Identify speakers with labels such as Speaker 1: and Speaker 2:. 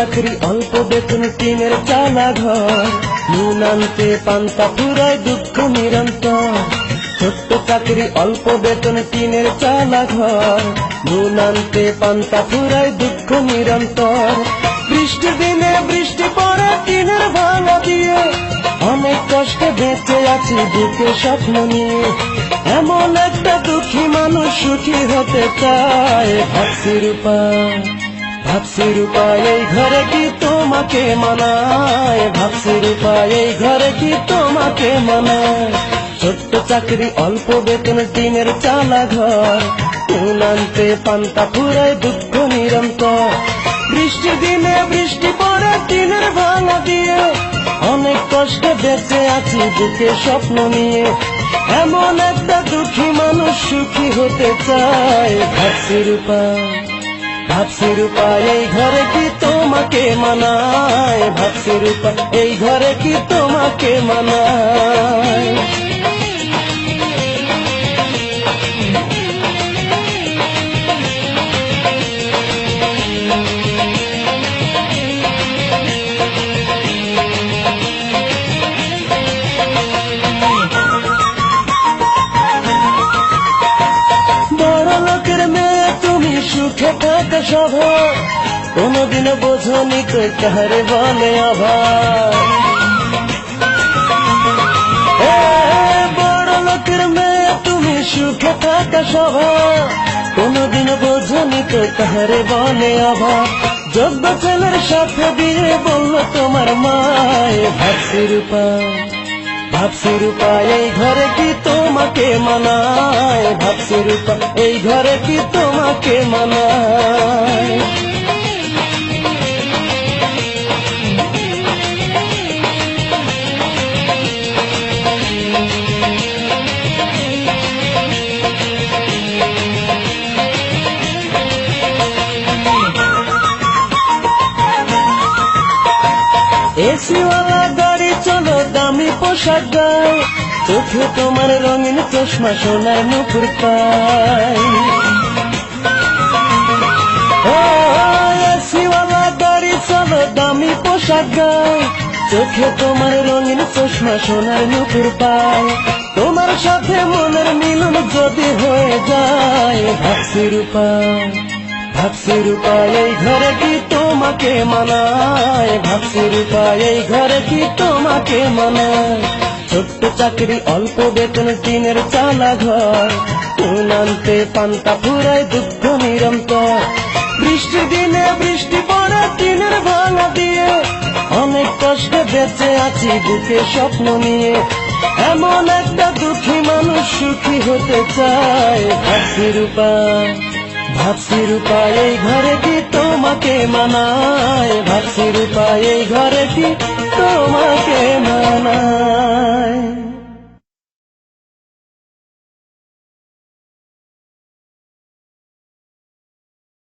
Speaker 1: চাকরি অল্প বেতন টিনের চালা ঘর, নুন আনতে পান্তা ফুরায় দুঃখ নিরন্তর। ছোট্ট চাকরি অল্প বেতন টিনের চালা ঘর, নুন আনতে পান্তা ফুরায় দুঃখ নিরন্তর। বৃষ্টির দিনে বৃষ্টি পড়ে টিনের ভাঙা দিয়ে, অনেক কষ্টে বেঁচে আছি বুকে স্বপ্ন নিয়ে। এমন একটা দুঃখী মানুষ সুখী হতে চায়, ভাবছি রূপা ভাবছি রূপা এই ঘরে কি তোমাকে মানায়, ভাবছি রূপা এই ঘরে কি তোমাকে মানায়। ছোট্ট চাকরি অল্প বেতন টিনের চালা ঘর, নুন আনতে পান্তা ফুরায় দুঃখ নিরন্তর। বৃষ্টির দিনে বৃষ্টি পড়ে টিনের ভাঙা দিয়ে, অনেক কষ্টে বেঁচে আছি বুকে স্বপ্ন নিয়ে। এমন একটা দুঃখী মানুষ সুখী হতে চায়, ভাবছি রূপা ভাবছি রূপা এই ঘরে কি তোমাকে মানায়, ভাবছি রূপা এই ঘরে কি তোমাকে মানায়। বড় লোকের মেয়ে তুমি সুখে থাকা স্বভাব, কোনদিনও বোঝনি তো কাহারে বলে অভাব। বড় লোকের মেয়ে তুমি সুখে থাকা স্বভাব, কোনদিনও বোঝনি তো কাহারে বলে অভাব। যোগ্য ছেলের সাথে বিয়ে বললো তোমার মায়, ভাবছি রূপা ভাবছি রূপা এই ঘরে কি তোমাকে মানায়, ভাবছি রূপা এই ঘরে কি তোমাকে মানায়। এসিওয়ালা গাড়ি চলো দামি পোশাক গায়, চোখে তোমার রঙিন চশমা সোনার নুপুর পাই। এসিওয়ালা গাড়ি চলো দামি পোশাক গায়, চোখে তোমার রঙিন চশমা সোনার নুপুর পাই। তোমার সাথে মনের মিলন যদি হয়ে যায়, ভাবছি রূপা ভাবছি রূপা এই ঘরে কি তোমাকে মানায়, ভাবছি রূপা এই ঘরে কি তোমাকে মানায়। ছোট্ট চাকরি অল্প বেতন টিনের চালা ঘর, নুন আনতে পান্তা ফুরায় দুঃখ নিরন্তর। বৃষ্টির দিনে বৃষ্টি পড়ে টিনের ভাঙা দিয়ে, অনেক কষ্টে বেঁচে আছি বুকে স্বপ্ন নিয়ে। এমন একটা দুঃখী মানুষ সুখী হতে চায়, ভাবছি রূপা ভাবছি রূপা এই ঘরে কি তোমাকে মানায়, ভাবছি রূপা এই ঘরে কি তোমাকে মানায়।